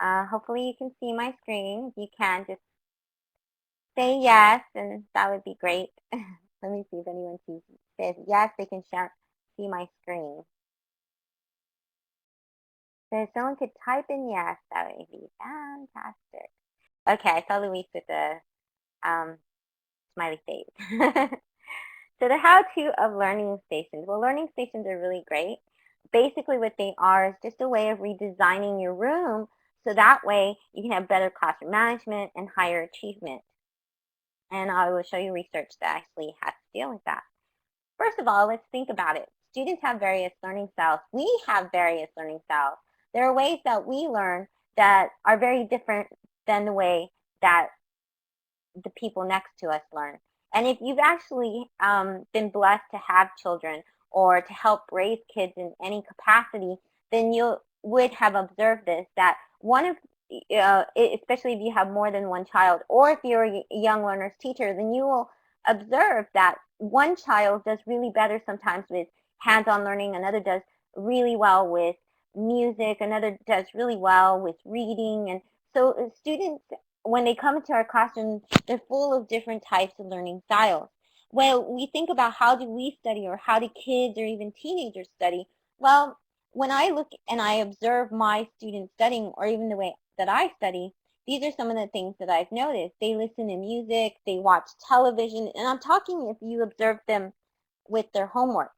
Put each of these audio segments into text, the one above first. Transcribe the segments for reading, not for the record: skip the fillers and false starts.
Hopefully you can see my screen. If you can, just say yes, and that would be great. Let me see if anyone says yes, they can see my screen. So if someone could type in yes, that would be fantastic. Okay, I saw Luis with the um, smiley face. So the how-to of learning stations. Well, learning stations are really great. Basically what they are is just a way of redesigning your room so that way you can have better classroom management and higher achievement. And I will show you research that actually has to deal with that. First of all, let's think about it. Students have various learning styles. We have various learning styles. There are ways that we learn that are very different than the way that the people next to us learn. And if you've actually been blessed to have children or to help raise kids in any capacity, then you would have observed this, that one of, especially if you have more than one child, or if you're a young learner's teacher, then you will observe that one child does really better sometimes with hands-on learning, another does really well with music, another does really well with reading. And so students, when they come into our classroom, they're full of different types of learning styles. When we think about how do we study, or how do kids or even teenagers study, well, when I look and I observe my students studying, or even the way that I study, these are some of the things that I've noticed. They listen to music, they watch television, and I'm talking if you observe them with their homework.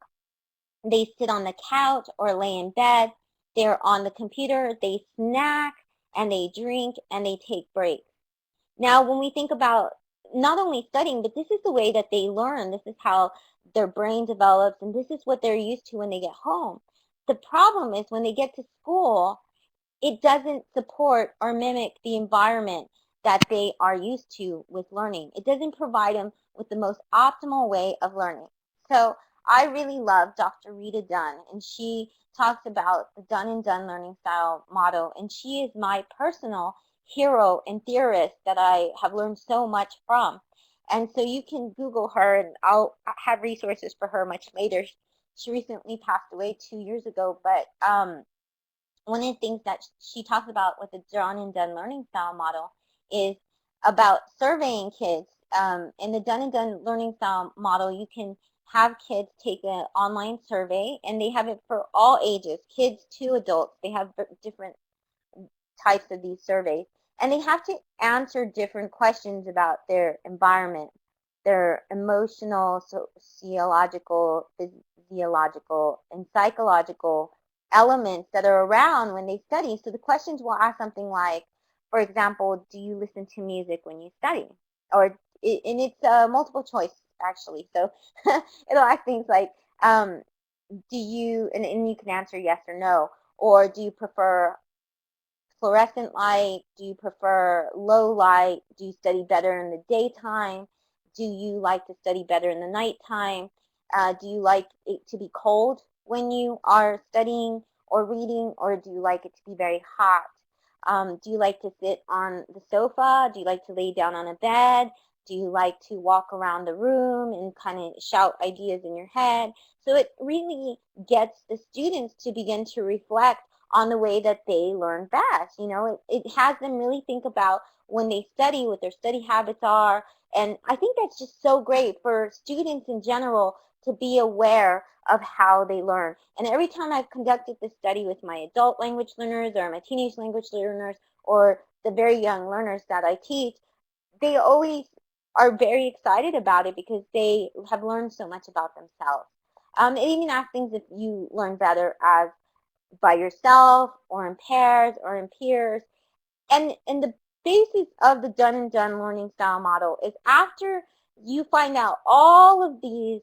They sit on the couch or lay in bed, they're on the computer, they snack, and they drink, and they take breaks. Now, when we think about not only studying, but this is the way that they learn, this is how their brain develops, and this is what they're used to when they get home. The problem is when they get to school, it doesn't support or mimic the environment that they are used to with learning. It doesn't provide them with the most optimal way of learning. So I really love Dr. Rita Dunn, and she talks about the done and done learning style model, and she is my personal hero and theorist that I have learned so much from. And so you can Google her, and I'll have resources for her much later. She recently passed away 2 years ago, but one of the things that she talks about with the done and done learning style model is about surveying kids. In the done and done learning style model, you can have kids take an online survey, and they have it for all ages, kids to adults. They have different types of these surveys, and they have to answer different questions about their environment, their emotional, sociological, physiological, and psychological elements that are around when they study. So the questions will ask something like, for example, do you listen to music when you study? Or, and it's multiple choice actually. So it'll ask things like, do you, and you can answer yes or no, or do you prefer fluorescent light? Do you prefer low light? Do you study better in the daytime? Do you like to study better in the nighttime? Do you like it to be cold when you are studying or reading, or do you like it to be very hot? Do you like to sit on the sofa? Do you like to lay down on a bed? Do you like to walk around the room and kind of shout ideas in your head? So it really gets the students to begin to reflect on the way that they learn best. You know, it has them really think about when they study, what their study habits are. And I think that's just so great for students in general to be aware of how they learn. And every time I've conducted this study with my adult language learners, or my teenage language learners, or the very young learners that I teach, they always are very excited about it because they have learned so much about themselves. It even asks things if you learn better as by yourself, or in pairs, or in peers. And the basis of the done and done learning style model is, after you find out all of these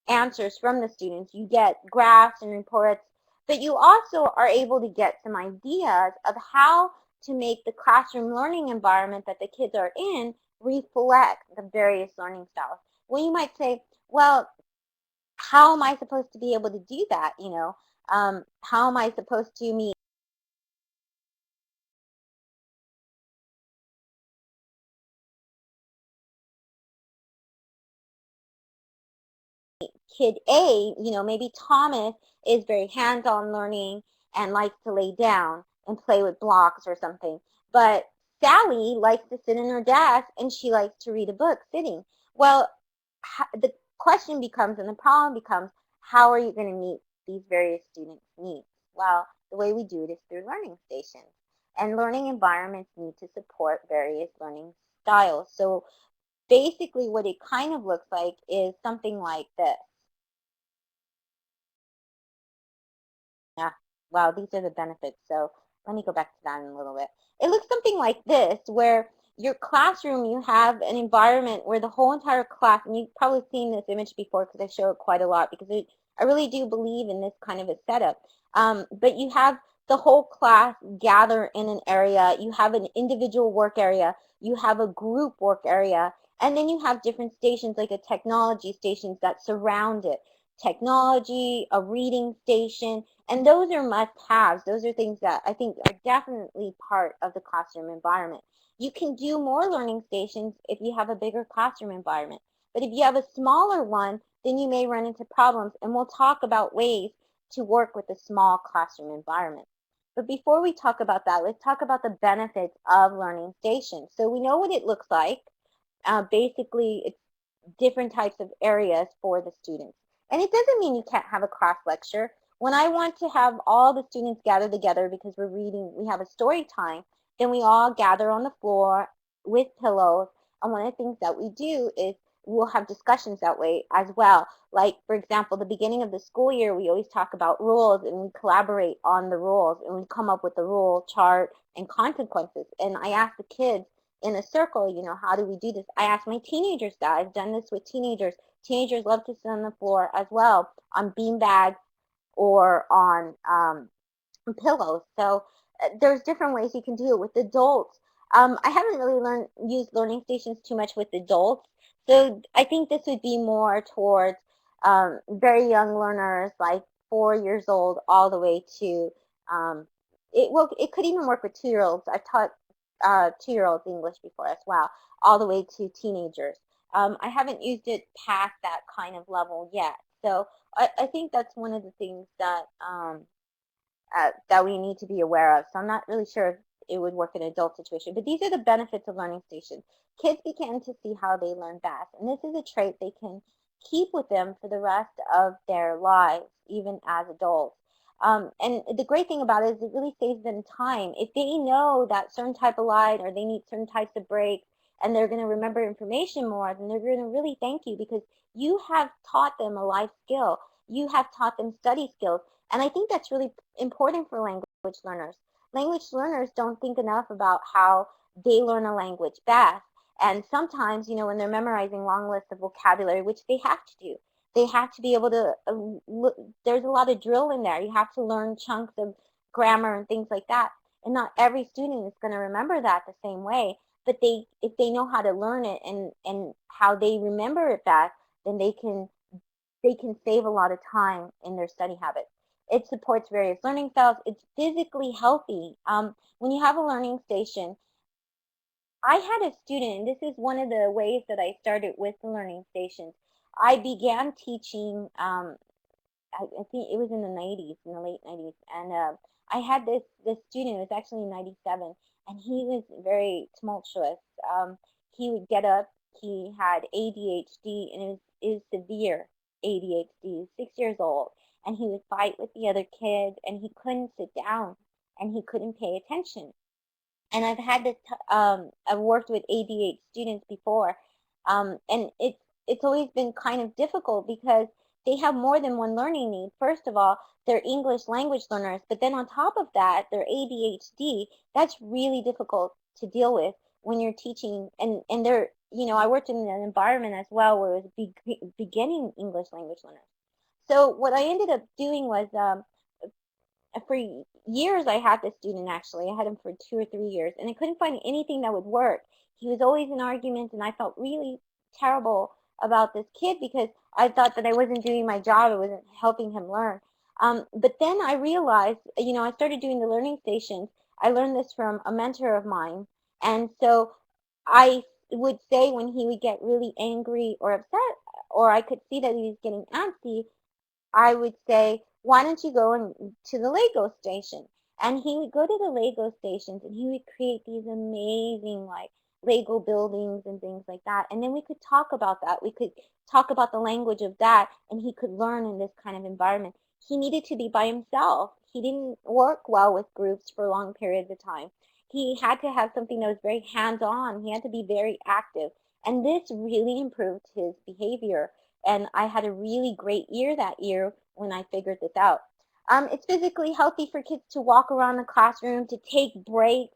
answers from the students, you get graphs and reports, but you also are able to get some ideas of how to make the classroom learning environment that the kids are in reflect the various learning styles. Well, you might say, well, how am I supposed to be able to do that? You know, how am I supposed to meet kid A? You know, maybe Thomas is very hands-on learning and likes to lay down. and play with blocks or something. But Sally likes to sit in her desk and she likes to read a book sitting. Well, the question becomes, and the problem becomes, how are you going to meet these various students' needs? Well, the way we do it is through learning stations. And learning environments need to support various learning styles. So basically what it kind of looks like is something like this. Yeah, wow, these are the benefits. So let me go back to that in a little bit. It looks something like this, where your classroom, you have an environment where the whole entire class, and you've probably seen this image before because I show it quite a lot because I really do believe in this kind of a setup. But you have the whole class gather in an area. You have an individual work area. You have a group work area. And then you have different stations like a technology stations that surround it. Technology, a reading station, and those are must-haves. Those are things that I think are definitely part of the classroom environment. You can do more learning stations if you have a bigger classroom environment. But if you have a smaller one, then you may run into problems. And we'll talk about ways to work with a small classroom environment. But before we talk about that, let's talk about the benefits of learning stations. So we know what it looks like. Basically, it's different types of areas for the students. And it doesn't mean you can't have a class lecture. When I want to have all the students gather together because we're reading, we have a story time, then we all gather on the floor with pillows. And one of the things that we do is we'll have discussions that way as well. Like, for example, the beginning of the school year, we always talk about rules and we collaborate on the rules and we come up with the rule chart and consequences. And I ask the kids in a circle, how do we do this? I ask my teenagers that. I've done this with teenagers. Teenagers love to sit on the floor as well on bean bags or on pillows. So there's different ways you can do it with adults. I haven't really used learning stations too much with adults. So I think this would be more towards very young learners, like 4 years old, all the way to it could even work with 2-year-olds. I've taught 2-year-olds English before as well, all the way to teenagers. I haven't used it past that kind of level yet. So I think that's one of the things that we need to be aware of. So I'm not really sure if it would work in an adult situation. But these are the benefits of learning stations. Kids begin to see how they learn best. And this is a trait they can keep with them for the rest of their lives, even as adults. And the great thing about it is it really saves them time. If they know that certain type of light or they need certain types of breaks and they're going to remember information more, then they're going to really thank you because you have taught them a life skill. You have taught them study skills. And I think that's really important for language learners. Language learners don't think enough about how they learn a language best. And sometimes, when they're memorizing long lists of vocabulary, which they have to do, they have to be able to, there's a lot of drill in there. You have to learn chunks of grammar and things like that. And not every student is going to remember that the same way. But if they know how to learn it and how they remember it best, then they can save a lot of time in their study habits. It supports various learning styles. It's physically healthy. When you have a learning station, I had a student, and this is one of the ways that I started with the learning stations. I began teaching, I think it was in the 90s, in the late 90s, and I had this student, it was actually in 97, and he was very tumultuous. He would get up, he had ADHD, and it was severe ADHD. He was 6 years old, and he would fight with the other kids, and he couldn't sit down, and he couldn't pay attention. And I've worked with ADHD students before, and it's always been kind of difficult because they have more than one learning need. First of all, they're English language learners, but then on top of that, they're ADHD. That's really difficult to deal with when you're teaching, and I worked in an environment as well where it was beginning English language learners. So what I ended up doing was for years I had this student actually. I had him for 2 or 3 years, and I couldn't find anything that would work. He was always in arguments, and I felt really terrible about this kid because I thought that I wasn't doing my job. I wasn't helping him learn. But then I realized, I started doing the learning stations. I learned this from a mentor of mine, and so I would say when he would get really angry or upset, or I could see that he was getting antsy, I would say, why don't you go to the Lego station? And he would go to the Lego stations and he would create these amazing like Lego buildings and things like that. And then we could talk about that. We could talk about the language of that, and he could learn in this kind of environment. He needed to be by himself. He didn't work well with groups for long periods of time. He had to have something that was very hands-on. He had to be very active. And this really improved his behavior. And I had a really great year that year when I figured this out. It's physically healthy for kids to walk around the classroom, to take breaks.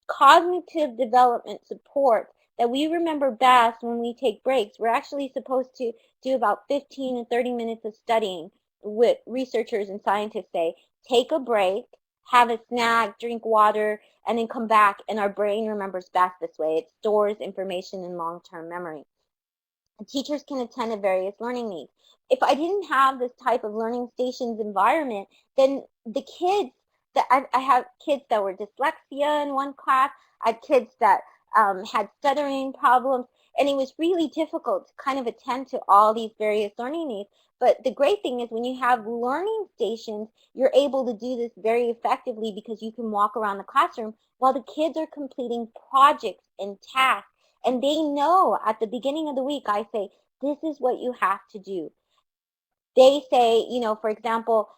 Cognitive development support that we remember best when we take breaks. We're actually supposed to do about 15 and 30 minutes of studying. What researchers and scientists say, take a break, have a snack, drink water, and then come back, and our brain remembers best this way. It stores information in long-term memory. Teachers can attend to various learning needs. If I didn't have this type of learning stations environment, then the kids that I have kids that were dyslexia in one class, I had kids that had stuttering problems, and it was really difficult to kind of attend to all these various learning needs. But the great thing is when you have learning stations, you're able to do this very effectively because you can walk around the classroom while the kids are completing projects and tasks. And they know at the beginning of the week, I say, this is what you have to do. They say, for example,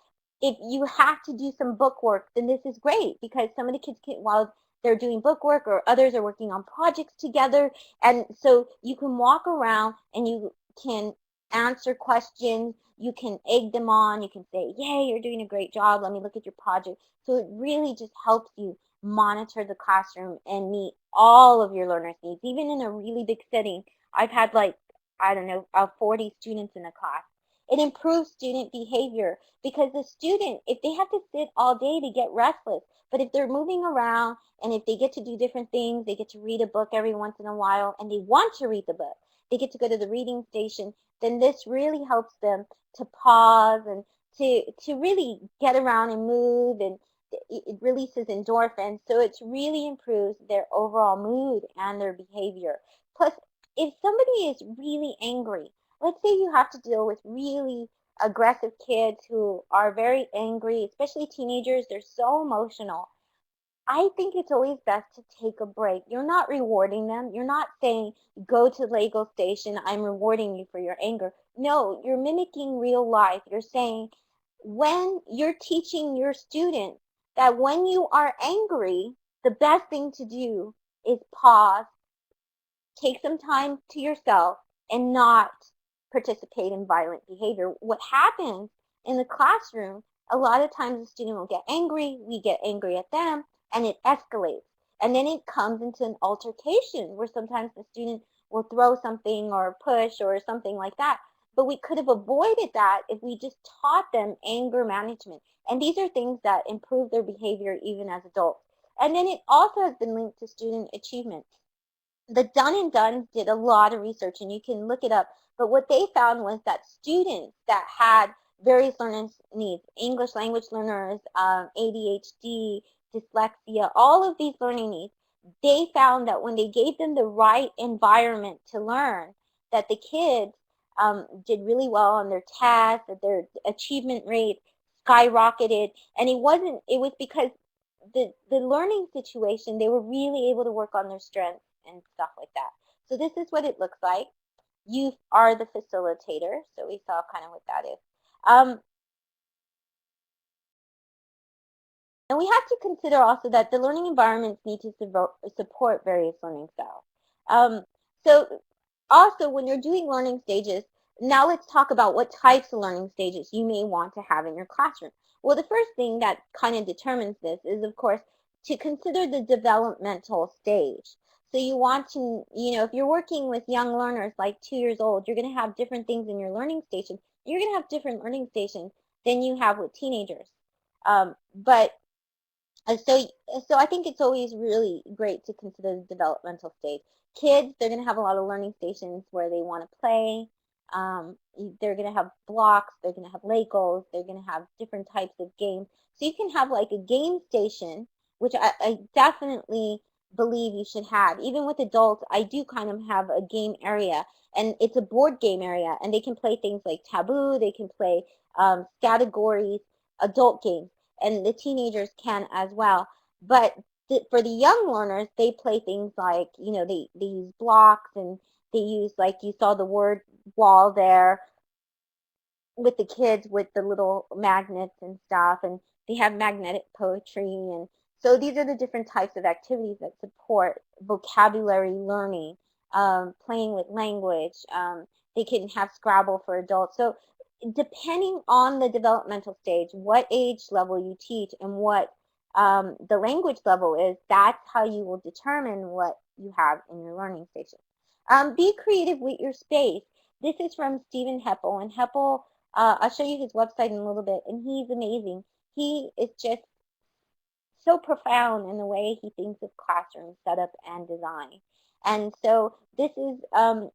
if you have to do some book work, then this is great because some of the kids can, while they're doing book work or others are working on projects together. And so you can walk around and you can answer questions. You can egg them on. You can say, yay, you're doing a great job. Let me look at your project. So it really just helps you monitor the classroom and meet all of your learners' needs. Even in a really big setting, I've had like, I don't know, 40 students in a class. It improves student behavior because the student, if they have to sit all day, they get restless. But if they're moving around and if they get to do different things, they get to read a book every once in a while and they want to read the book, they get to go to the reading station, then this really helps them to pause and to really get around and move, and it releases endorphins. So it really improves their overall mood and their behavior. Plus, if somebody is really angry, let's say you have to deal with really aggressive kids who are very angry, especially teenagers, they're so emotional. I think it's always best to take a break. You're not rewarding them. You're not saying, go to Lego Station, I'm rewarding you for your anger. No, you're mimicking real life. You're saying, when you're teaching your students that when you are angry, the best thing to do is pause, take some time to yourself, and not participate in violent behavior. What happens in the classroom, a lot of times the student will get angry, we get angry at them, and it escalates. And then it comes into an altercation where sometimes the student will throw something or push or something like that. But we could have avoided that if we just taught them anger management. And these are things that improve their behavior even as adults. And then it also has been linked to student achievement. The Dun and Duns did a lot of research, and you can look it up, but what they found was that students that had various learning needs, English language learners, ADHD, dyslexia, all of these learning needs, they found that when they gave them the right environment to learn, that the kids did really well on their tests, that their achievement rate skyrocketed. And it was because the learning situation, they were really able to work on their strengths and stuff like that. So this is what it looks like. You are the facilitator, so we saw kind of what that is. And we have to consider also that the learning environments need to support various learning styles. So also when you're doing learning stages, now let's talk about what types of learning stages you may want to have in your classroom. Well, the first thing that kind of determines this is, of course, to consider the developmental stage. So you want to, if you're working with young learners like 2 years old, you're going to have different things in your learning station. You're going to have different learning stations than you have with teenagers. But so, so I think it's always really great to consider the developmental stage. Kids, they're going to have a lot of learning stations where they want to play. They're going to have blocks. They're going to have Legos. They're going to have different types of games. So you can have like a game station, which I definitely believe you should have. Even with adults, I do kind of have a game area, and it's a board game area, and they can play things like Taboo. They can play categories, adult games. and the teenagers can as well. But for the young learners, they play things like, they use blocks, and they use, like you saw the word wall there, with the kids with the little magnets and stuff, and they have magnetic poetry. And so these are the different types of activities that support vocabulary learning, playing with language. They can have Scrabble for adults. So depending on the developmental stage, what age level you teach and what the language level is, that's how you will determine what you have in your learning station. Be creative with your space. This is from Stephen Heppel, and Heppel, I'll show you his website in a little bit, and he's amazing. He is just so profound in the way he thinks of classroom setup and design. And so this is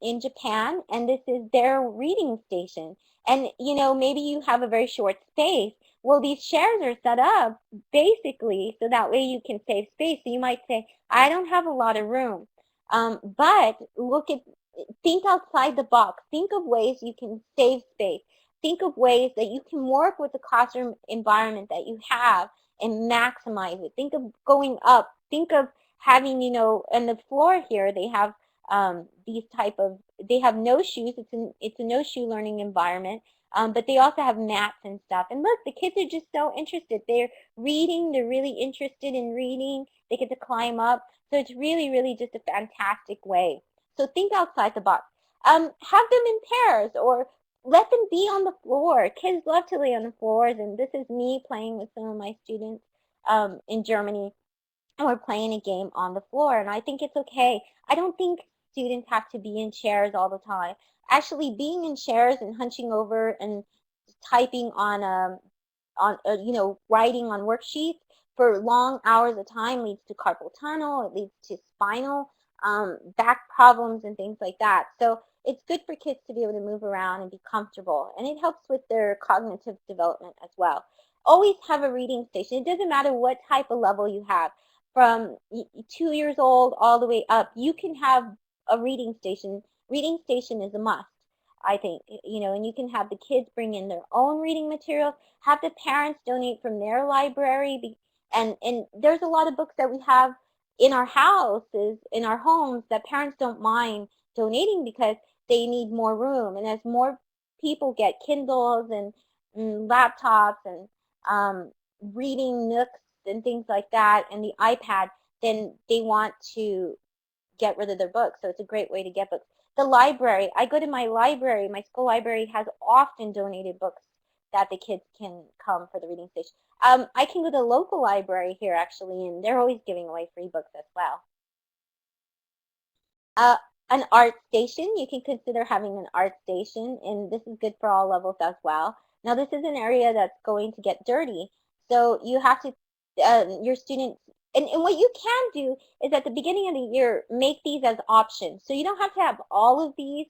in Japan, and this is their reading station. And maybe you have a very short space. Well, these chairs are set up basically so that way you can save space. So you might say, I don't have a lot of room. But think outside the box. Think of ways you can save space. Think of ways that you can work with the classroom environment that you have and maximize it. Think of going up. Think of having, on the floor here, they have they have no shoes. It's a no shoe learning environment. But they also have mats and stuff. And look, the kids are just so interested. They're reading. They're really interested in reading. They get to climb up. So it's really, really just a fantastic way. So think outside the box. Have them in pairs, or let them be on the floor. Kids love to lay on the floors, and this is me playing with some of my students in Germany, and we're playing a game on the floor, and I think it's okay. I don't think students have to be in chairs all the time. Actually, being in chairs and hunching over and typing writing on worksheets for long hours of time leads to carpal tunnel. It leads to spinal back problems and things like that. So it's good for kids to be able to move around and be comfortable, and it helps with their cognitive development as well. Always have a reading station. It doesn't matter what type of level you have, from 2 years old all the way up. You can have a reading station. Reading station is a must, I think, and you can have the kids bring in their own reading materials, have the parents donate from their library, and there's a lot of books that we have in our houses, in our homes, that parents don't mind donating because they need more room. And as more people get Kindles and laptops and reading nooks and things like that, and the iPad, then they want to get rid of their books. So it's a great way to get books. The library, I go to my library. My school library has often donated books that the kids can come for the reading station. I can go to the local library here, actually, and they're always giving away free books as well. An art station, you can consider having an art station, and this is good for all levels as well. Now, this is an area that's going to get dirty, so you have to, your students, and what you can do is at the beginning of the year, make these as options. So you don't have to have all of these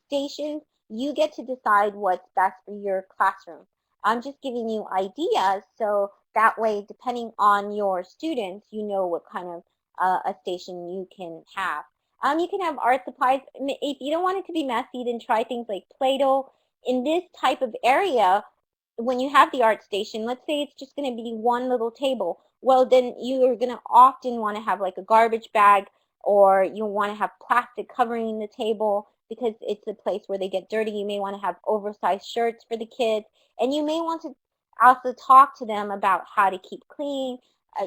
stations. You get to decide what's best for your classroom. I'm just giving you ideas, so that way, depending on your students, you know what kind of a station you can have. You can have art supplies. If you don't want it to be messy, then try things like Play-Doh. In this type of area, when you have the art station, let's say it's just going to be one little table. Well, then you are going to often want to have like a garbage bag, or you want to have plastic covering the table because it's a place where they get dirty. You may want to have oversized shirts for the kids, and you may want to also talk to them about how to keep clean.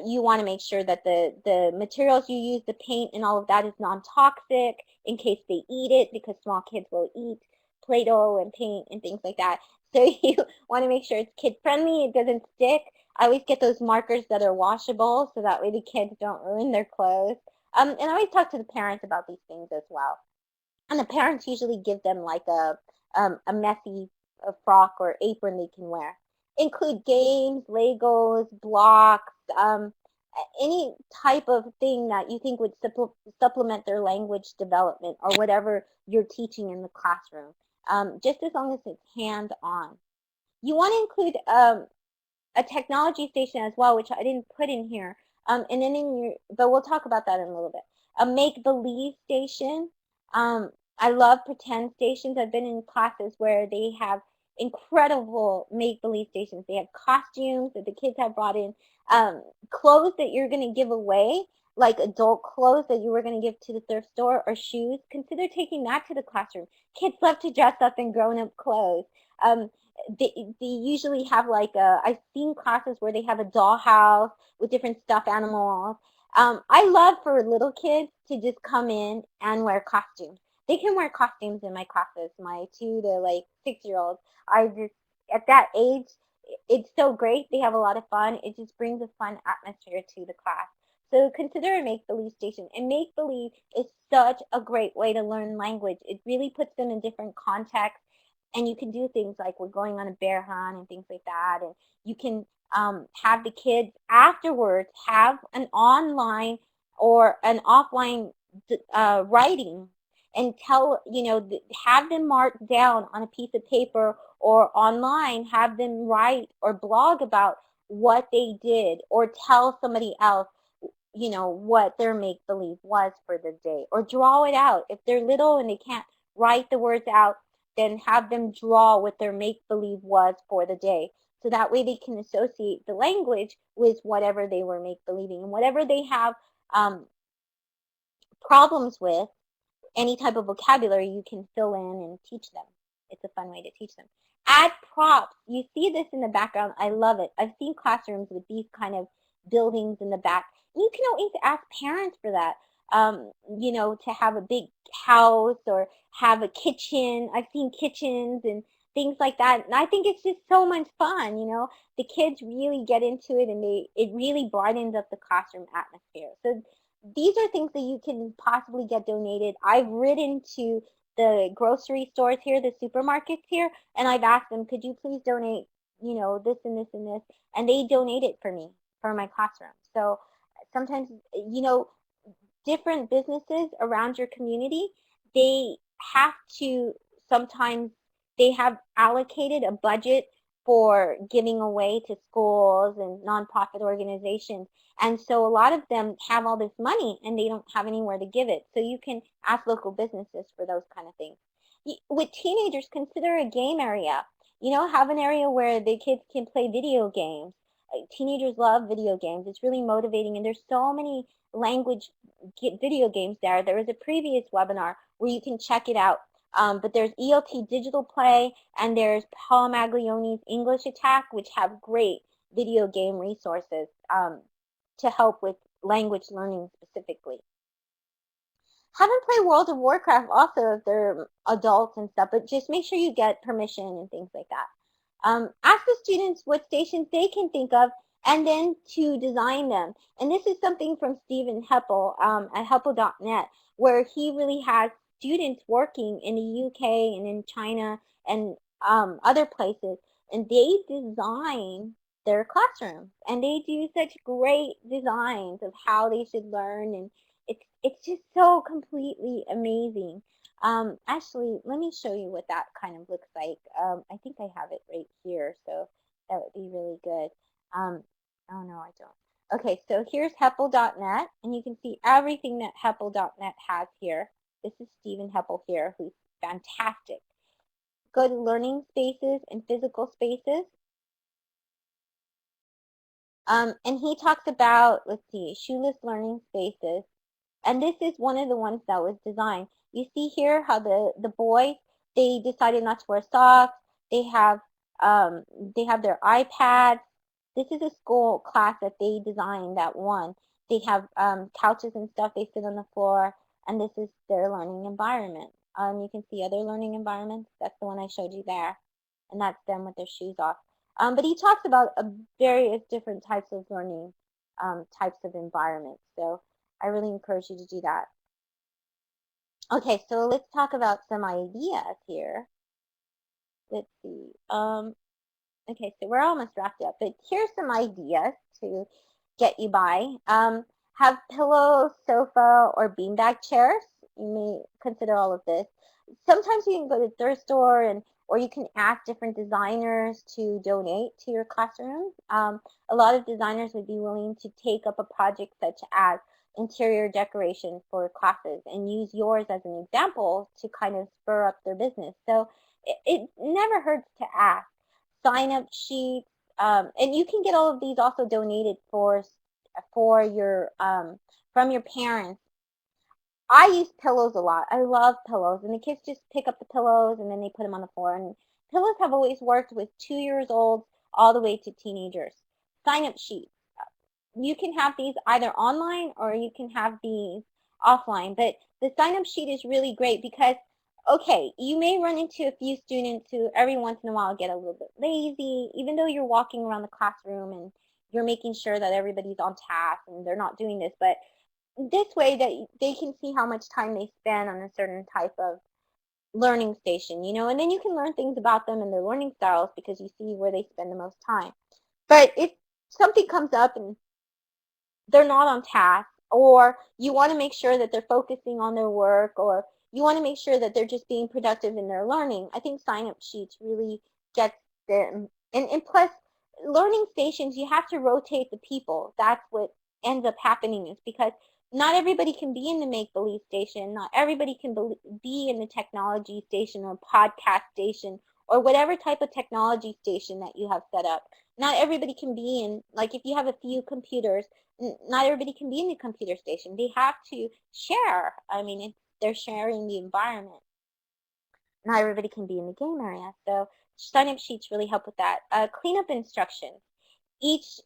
You want to make sure that the materials you use, the paint and all of that, is non-toxic in case they eat it, because small kids will eat Play-Doh and paint and things like that. So you want to make sure it's kid-friendly, it doesn't stick. I always get those markers that are washable so that way the kids don't ruin their clothes. And I always talk to the parents about these things as well. And the parents usually give them like a messy frock or apron they can wear. Include games, Legos, blocks, any type of thing that you think would supplement their language development or whatever you're teaching in the classroom, just as long as it's hands-on. You want to include a technology station as well, which I didn't put in here. And then but we'll talk about that in a little bit. A make-believe station. I love pretend stations. I've been in classes where they have incredible make-believe stations. They have costumes that the kids have brought in, clothes that you're going to give away, like adult clothes that you were going to give to the thrift store, or shoes. Consider taking that to the classroom. Kids love to dress up in grown-up clothes. Um, they usually have like I've seen classes where they have a dollhouse with different stuffed animals. I love for little kids to just come in and wear costumes. They can wear costumes in my classes. My 2 to like 6-year-olds. I just, at that age, it's so great. They have a lot of fun. It just brings a fun atmosphere to the class. So consider a make-believe station. And make-believe is such a great way to learn language. It really puts them in different contexts. And you can do things like we're going on a bear hunt and things like that. And you can have the kids afterwards have an online or an offline writing, and have them mark down on a piece of paper, or online have them write or blog about what they did, or tell somebody else what their make-believe was for the day, or draw it out. If they're little and they can't write the words out, then have them draw what their make-believe was for the day. So that way they can associate the language with whatever they were make-believing. And whatever they have problems with, any type of vocabulary, you can fill in and teach them. It's a fun way to teach them. Add props. You see this in the background. I love it. I've seen classrooms with these kind of buildings in the back. You can always ask parents for that, to have a big house or have a kitchen. I've seen kitchens and things like that. And I think it's just so much fun. The kids really get into it, and it really brightens up the classroom atmosphere. So these are things that you can possibly get donated. I've ridden to the grocery stores here, the supermarkets here, and I've asked them, could you please donate, this and this and this, and they donate it for me for my classroom. So sometimes, different businesses around your community, they have to sometimes, they have allocated a budget for giving away to schools and nonprofit organizations. And so a lot of them have all this money and they don't have anywhere to give it. So you can ask local businesses for those kind of things. With teenagers, consider a game area. Have an area where the kids can play video games. Teenagers love video games. It's really motivating, and there's so many language video games there. There was a previous webinar where you can check it out. But there's ELT Digital Play, and there's Paul Maglioni's English Attack, which have great video game resources to help with language learning specifically. Have them play World of Warcraft also if they're adults and stuff, but just make sure you get permission and things like that. Ask the students what stations they can think of, and then to design them. And this is something from Stephen Heppel at heppel.net, where he really has students working in the UK and in China and other places, and they design their classrooms, and they do such great designs of how they should learn, and it's just so completely amazing. Actually, let me show you what that kind of looks like. I think I have it right here, so that would be really good. Oh no, I don't. Okay, so here's heppel.net, and you can see everything that heppel.net has here. This is Stephen Heppel here, who's fantastic. Go to learning spaces and physical spaces. And he talks about, let's see, shoeless learning spaces. And this is one of the ones that was designed. You see here how the boys, they decided not to wear socks. They have their iPads. This is a school class that they designed, that one. They have couches and stuff. They sit on the floor, and this is their learning environment. You can see other learning environments. That's the one I showed you there, and that's them with their shoes off. But he talks about various different types of learning types of environments. So I really encourage you to do that. Okay, so let's talk about some ideas here. Let's see. Okay, so we're almost wrapped up, but here's some ideas to get you by. Have pillow, sofa, or beanbag chairs. You may consider all of this. Sometimes you can go to the thrift store, or you can ask different designers to donate to your classroom. A lot of designers would be willing to take up a project such as interior decoration for classes and use yours as an example to kind of spur up their business. So it never hurts to ask. Sign-up sheets, and you can get all of these also donated for your from your parents. I use pillows a lot. I love pillows, and the kids just pick up the pillows and then they put them on the floor. And pillows have always worked with 2 years old all the way to teenagers. Sign-up sheets. You can have these either online or you can have these offline. But the sign-up sheet is really great because, okay, you may run into a few students who every once in a while get a little bit lazy, even though you're walking around the classroom and you're making sure that everybody's on task and they're not doing this. But this way that they can see how much time they spend on a certain type of learning station, and then you can learn things about them and their learning styles because you see where they spend the most time. But if something comes up and they're not on task, or you want to make sure that they're focusing on their work, or you want to make sure that they're just being productive in their learning, I think sign-up sheets really gets them. And plus, learning stations, you have to rotate the people. That's what ends up happening, is because not everybody can be in the make-believe station. Not everybody can be in the technology station or podcast station or whatever type of technology station that you have set up. Not everybody can be in, like if you have a few computers, not everybody can be in the computer station. They have to share. I mean, they're sharing the environment. Not everybody can be in the game area. So sign-up sheets really help with that. Cleanup instructions. Each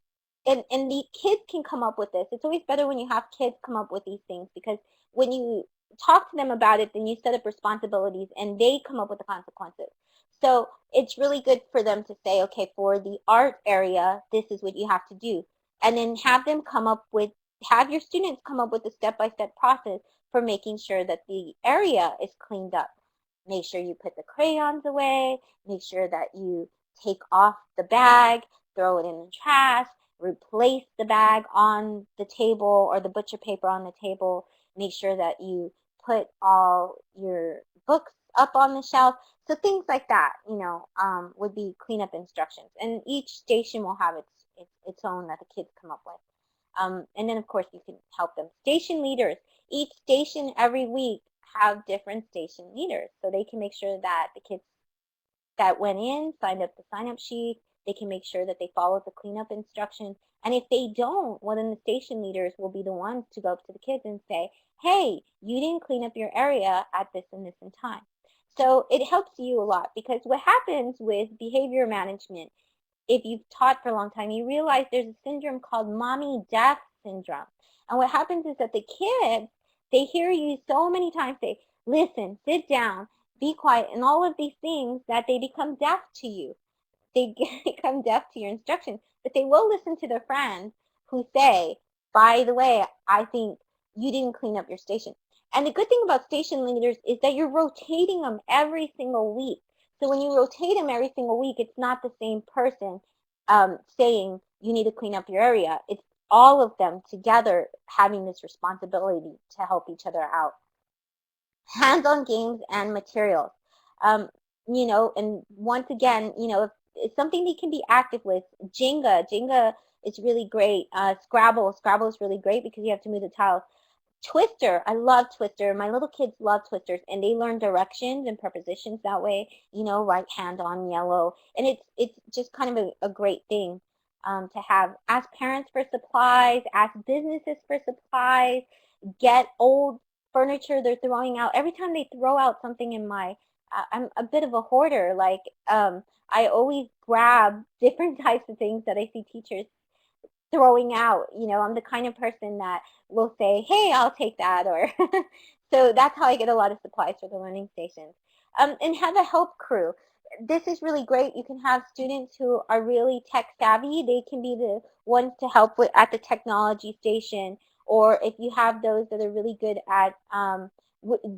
and the kids can come up with this. It's always better when you have kids come up with these things, because when you talk to them about it, then you set up responsibilities and they come up with the consequences. So it's really good for them to say, okay, for the art area, this is what you have to do. And then have your students come up with a step-by-step process for making sure that the area is cleaned up. Make sure you put the crayons away, make sure that you take off the bag, throw it in the trash, replace the bag on the table or the butcher paper on the table, make sure that you put all your books up on the shelf. So things like that, would be cleanup instructions. And each station will have its own that the kids come up with. And then, of course, you can help them. Station leaders. Each station every week have different station leaders, so they can make sure that the kids that went in signed up the sign-up sheet. They can make sure that they follow the cleanup instructions. And if they don't, well, then the station leaders will be the ones to go up to the kids and say, hey, you didn't clean up your area at this and this and time. So it helps you a lot, because what happens with behavior management, if you've taught for a long time, you realize there's a syndrome called mommy deaf syndrome. And what happens is that the kids, they hear you so many times say, listen, sit down, be quiet, and all of these things, that they become deaf to you. They become deaf to your instructions, but they will listen to their friends who say, by the way, I think you didn't clean up your station. And the good thing about station leaders is that you're rotating them every single week. So when you rotate them every single week, it's not the same person saying you need to clean up your area. It's all of them together having this responsibility to help each other out. Hands-on games and materials. And once again, if it's something they can be active with. Jenga is really great. Scrabble is really great because you have to move the tiles. Twister, I love Twister. My little kids love Twisters, and they learn directions and prepositions that way. Right hand on yellow, and it's just kind of a great thing to have. Ask parents for supplies. Ask businesses for supplies. Get old furniture they're throwing out. Every time they throw out something in I'm a bit of a hoarder. Like I always grab different types of things that I see teachers throwing out. I'm the kind of person that will say, hey, I'll take that, or so that's how I get a lot of supplies for the learning stations. And have a help crew. This is really great. You can have students who are really tech savvy. They can be the ones to help at the technology station, or if you have those that are really good at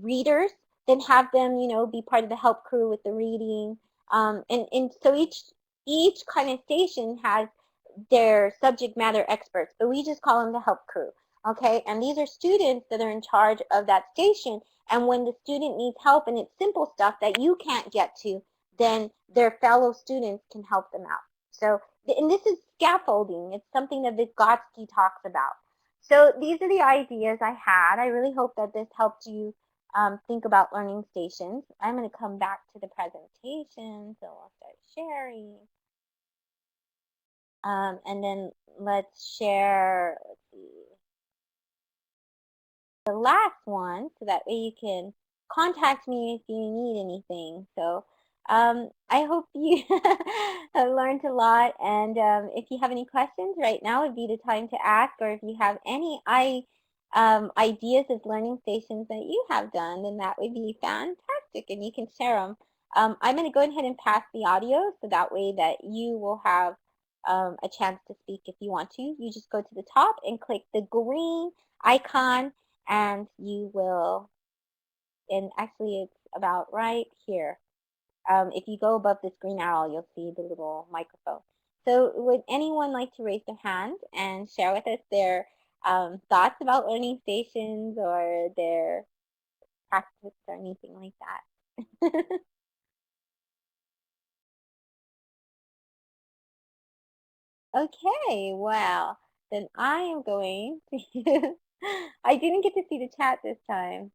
readers, then have them, be part of the help crew with the reading. And so each kind of station has their subject matter experts, but we just call them the help crew. Okay, and these are students that are in charge of that station, and when the student needs help and it's simple stuff that you can't get to, then their fellow students can help them out. So, and this is scaffolding. It's something that Vygotsky talks about. So these are the ideas I had. I really hope that this helped you think about learning stations. I'm going to come back to the presentation, so I'll start sharing. And then let's share, let's see, the last one, so that way you can contact me if you need anything. So I hope you have learned a lot, and if you have any questions, right now would be the time to ask, or if you have any ideas of learning stations that you have done, then that would be fantastic, and you can share them. I'm going to go ahead and pass the audio, so that way that you will have a chance to speak if you want to. You just go to the top and click the green icon, and you will, and actually it's about right here. If you go above this green arrow, you'll see the little microphone. So would anyone like to raise their hand and share with us their thoughts about learning stations, or their practice, or anything like that? Okay, well, then I am going to, I didn't get to see the chat this time.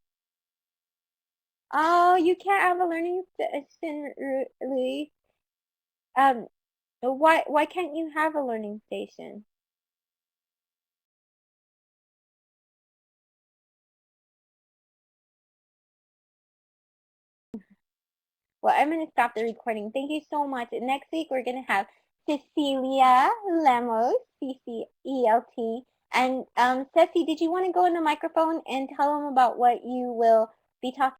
Oh, you can't have a learning station, Louise. Um, why can't you have a learning station? Well, I'm going to stop the recording. Thank you so much. And next week we're going to have Cecilia Lemos, C-C-E-L-T. And Ceci, did you want to go in the microphone and tell them about what you will be talking